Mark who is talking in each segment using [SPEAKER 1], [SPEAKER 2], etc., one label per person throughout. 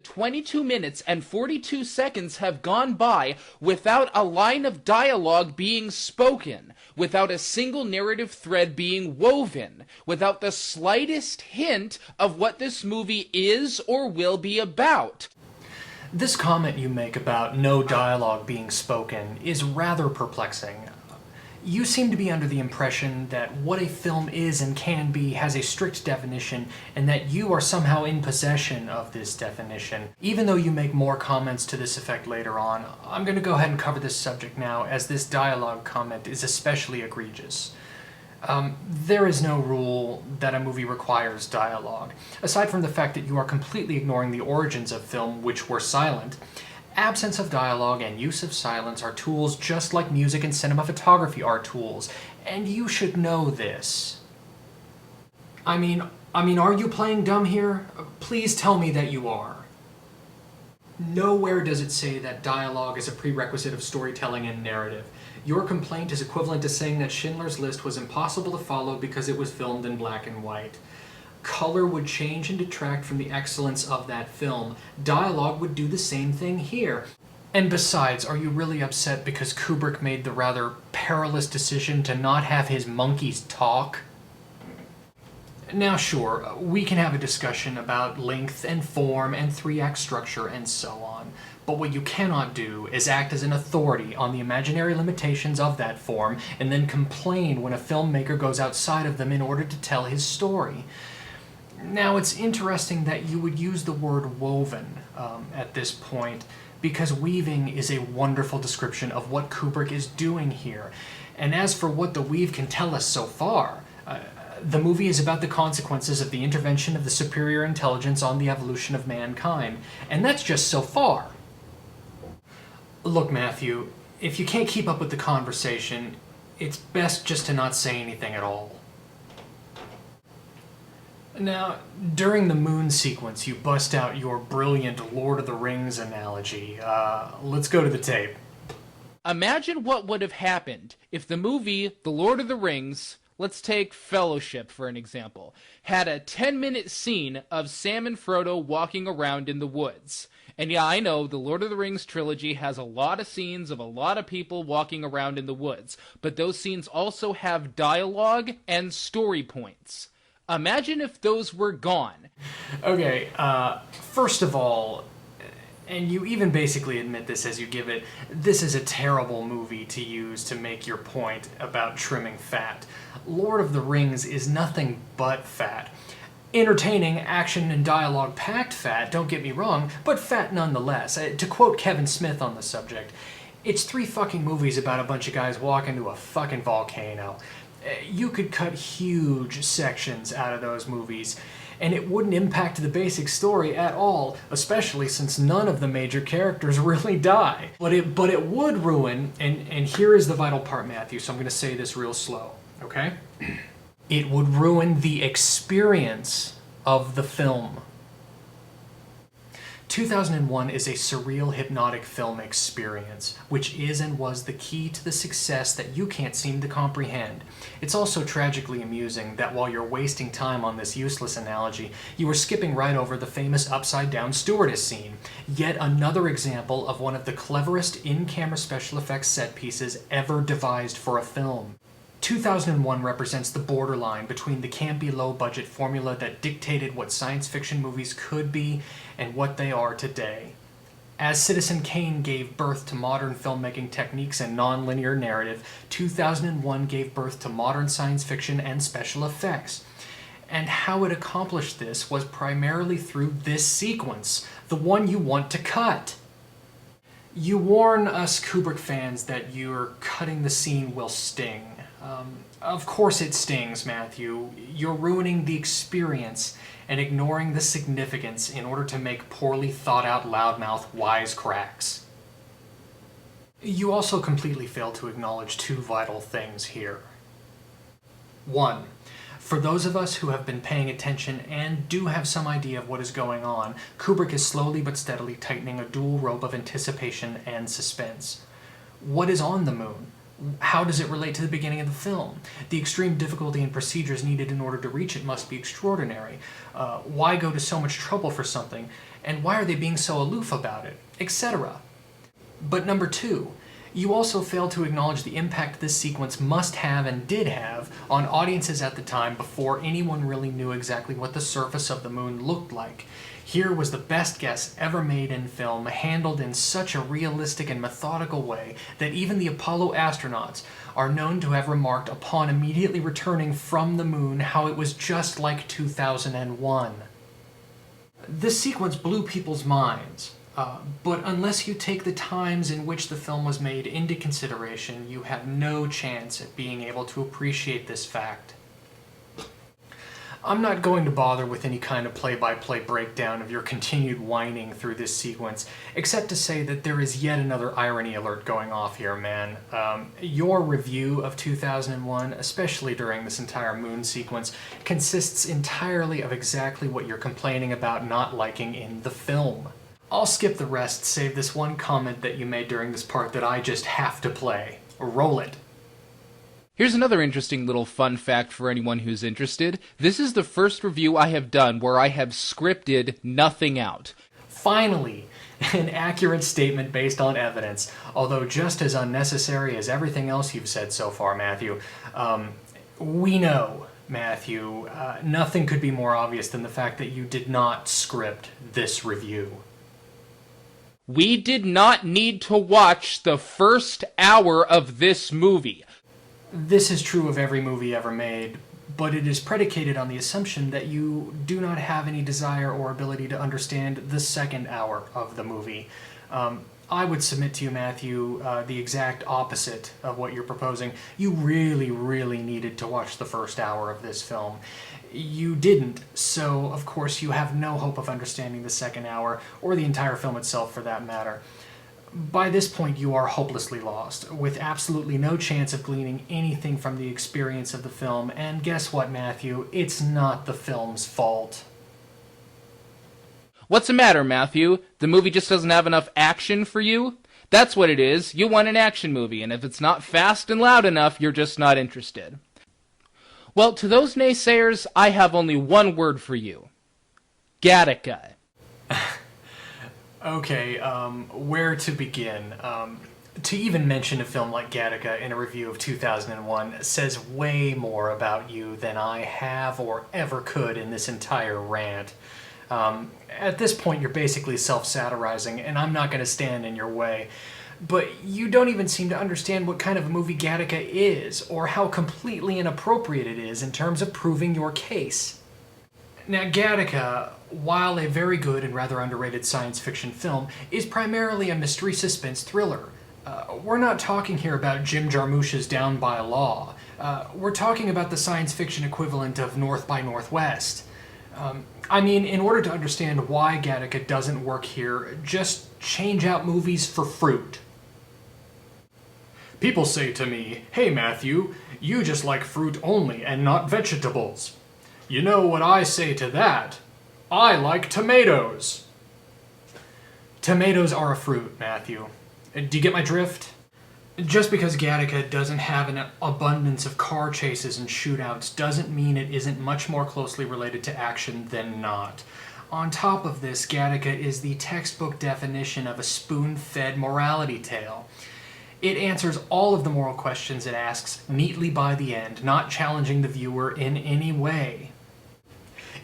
[SPEAKER 1] 22 minutes and 42 seconds have gone by without a line of dialogue being spoken, without a single narrative thread being woven, without the slightest hint of what this movie is or will be about.
[SPEAKER 2] This comment you make about no dialogue being spoken is rather perplexing. You seem to be under the impression that what a film is and can be has a strict definition, and that you are somehow in possession of this definition. Even though you make more comments to this effect later on, I'm going to go ahead and cover this subject now, as this dialogue comment is especially egregious. There is no rule that a movie requires dialogue. Aside from the fact that you are completely ignoring the origins of film, which were silent, absence of dialogue and use of silence are tools just like music and cinematography are tools, and you should know this. I mean, are you playing dumb here? Please tell me that you are. Nowhere does it say that dialogue is a prerequisite of storytelling and narrative. Your complaint is equivalent to saying that Schindler's List was impossible to follow because it was filmed in black and white. Color would change and detract from the excellence of that film. Dialogue would do the same thing here. And besides, are you really upset because Kubrick made the rather perilous decision to not have his monkeys talk? Now sure, we can have a discussion about length and form and three-act structure and so on, but what you cannot do is act as an authority on the imaginary limitations of that form and then complain when a filmmaker goes outside of them in order to tell his story. Now, it's interesting that you would use the word woven at this point, because weaving is a wonderful description of what Kubrick is doing here. And as for what the weave can tell us so far, the movie is about the consequences of the intervention of the superior intelligence on the evolution of mankind, and that's just so far. Look, Matthew, if you can't keep up with the conversation, it's best just to not say anything at all. Now, during the moon sequence, you bust out your brilliant Lord of the Rings analogy. Let's go to the tape.
[SPEAKER 1] Imagine what would have happened if the movie The Lord of the Rings, let's take Fellowship for an example, had a 10-minute scene of Sam and Frodo walking around in the woods. And yeah, I know the Lord of the Rings trilogy has a lot of scenes of a lot of people walking around in the woods, but those scenes also have dialogue and story points. Imagine if those were gone.
[SPEAKER 2] Okay, first of all, and you even basically admit this as you give it, this is a terrible movie to use to make your point about trimming fat. Lord of the Rings is nothing but fat. Entertaining, action and dialogue-packed fat, don't get me wrong, but fat nonetheless. To quote Kevin Smith on the subject, it's 3 fucking movies about a bunch of guys walking to a fucking volcano. You could cut huge sections out of those movies, and it wouldn't impact the basic story at all, especially since none of the major characters really die. But it would ruin, and here is the vital part, Matthew, so I'm going to say this real slow, okay? It would ruin the experience of the film. 2001 is a surreal, hypnotic film experience, which is and was the key to the success that you can't seem to comprehend. It's also tragically amusing that while you're wasting time on this useless analogy, you are skipping right over the famous upside-down stewardess scene, yet another example of one of the cleverest in-camera special effects set pieces ever devised for a film. 2001 represents the borderline between the campy low-budget formula that dictated what science fiction movies could be and what they are today. As Citizen Kane gave birth to modern filmmaking techniques and non-linear narrative, 2001 gave birth to modern science fiction and special effects. And how it accomplished this was primarily through this sequence, the one you want to cut. You warn us Kubrick fans that your cutting the scene will sting. Of course it stings, Matthew. You're ruining the experience and ignoring the significance in order to make poorly thought-out loudmouth wisecracks. You also completely fail to acknowledge 2 vital things here. 1. For those of us who have been paying attention and do have some idea of what is going on, Kubrick is slowly but steadily tightening a dual rope of anticipation and suspense. What is on the moon? How does it relate to the beginning of the film? The extreme difficulty and procedures needed in order to reach it must be extraordinary. Why go to so much trouble for something? And why are they being so aloof about it? Etc. But number two, you also fail to acknowledge the impact this sequence must have and did have on audiences at the time before anyone really knew exactly what the surface of the moon looked like. Here was the best guess ever made in film, handled in such a realistic and methodical way that even the Apollo astronauts are known to have remarked upon immediately returning from the moon how it was just like 2001. This sequence blew people's minds. But unless you take the times in which the film was made into consideration, you have no chance at being able to appreciate this fact. I'm not going to bother with any kind of play-by-play breakdown of your continued whining through this sequence, except to say that there is yet another irony alert going off here, man. Your review of 2001, especially during this entire moon sequence, consists entirely of exactly what you're complaining about not liking in the film. I'll skip the rest, save this one comment that you made during this part that I just have to play. Roll it.
[SPEAKER 1] Here's another interesting little fun fact for anyone who's interested. This is the first review I have done where I have scripted nothing out.
[SPEAKER 2] Finally, an accurate statement based on evidence, although just as unnecessary as everything else you've said so far, Matthew. We know, Matthew, nothing could be more obvious than the fact that you did not script this review.
[SPEAKER 1] We did not need to watch the first hour of this movie.
[SPEAKER 2] This is true of every movie ever made, but it is predicated on the assumption that you do not have any desire or ability to understand the second hour of the movie. I would submit to you, Matthew, the exact opposite of what you're proposing. You really, really needed to watch the first hour of this film. You didn't, so of course you have no hope of understanding the second hour, or the entire film itself for that matter. By this point you are hopelessly lost, with absolutely no chance of gleaning anything from the experience of the film, and guess what, Matthew? It's not the film's fault.
[SPEAKER 1] What's the matter, Matthew? The movie just doesn't have enough action for you? That's what it is. You want an action movie, and if it's not fast and loud enough, you're just not interested. Well, to those naysayers, I have only one word for you. Gattaca.
[SPEAKER 2] Okay, where to begin? To even mention a film like Gattaca in a review of 2001 says way more about you than I have or ever could in this entire rant. At this point, you're basically self-satirizing, and I'm not going to stand in your way. But you don't even seem to understand what kind of a movie Gattaca is, or how completely inappropriate it is in terms of proving your case. Now, Gattaca, while a very good and rather underrated science fiction film, is primarily a mystery suspense thriller. We're not talking here about Jim Jarmusch's Down by Law. We're talking about the science fiction equivalent of North by Northwest. I mean, in order to understand why Gattaca doesn't work here, just change out movies for fruit. People say to me, "Hey Matthew, you just like fruit only and not vegetables." You know what I say to that? I like tomatoes. Tomatoes are a fruit, Matthew. Do you get my drift? Just because Gattaca doesn't have an abundance of car chases and shootouts doesn't mean it isn't much more closely related to action than not. On top of this, Gattaca is the textbook definition of a spoon-fed morality tale. It answers all of the moral questions it asks neatly by the end, not challenging the viewer in any way.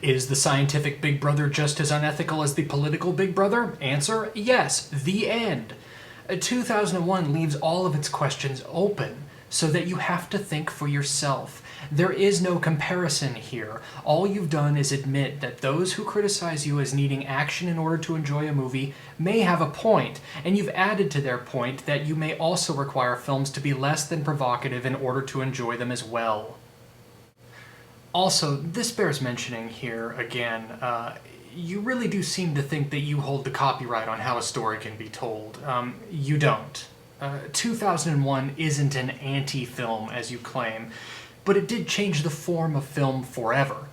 [SPEAKER 2] Is the scientific Big Brother just as unethical as the political Big Brother? Answer, yes. The end. 2001 leaves all of its questions open, so that you have to think for yourself. There is no comparison here. All you've done is admit that those who criticize you as needing action in order to enjoy a movie may have a point, and you've added to their point that you may also require films to be less than provocative in order to enjoy them as well. Also, this bears mentioning here again, you really do seem to think that you hold the copyright on how a story can be told. You don't. 2001 isn't an anti-film, as you claim, but it did change the form of film forever.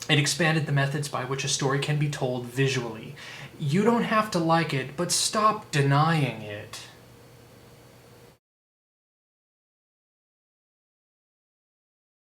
[SPEAKER 2] It expanded the methods by which a story can be told visually. You don't have to like it, but stop denying it.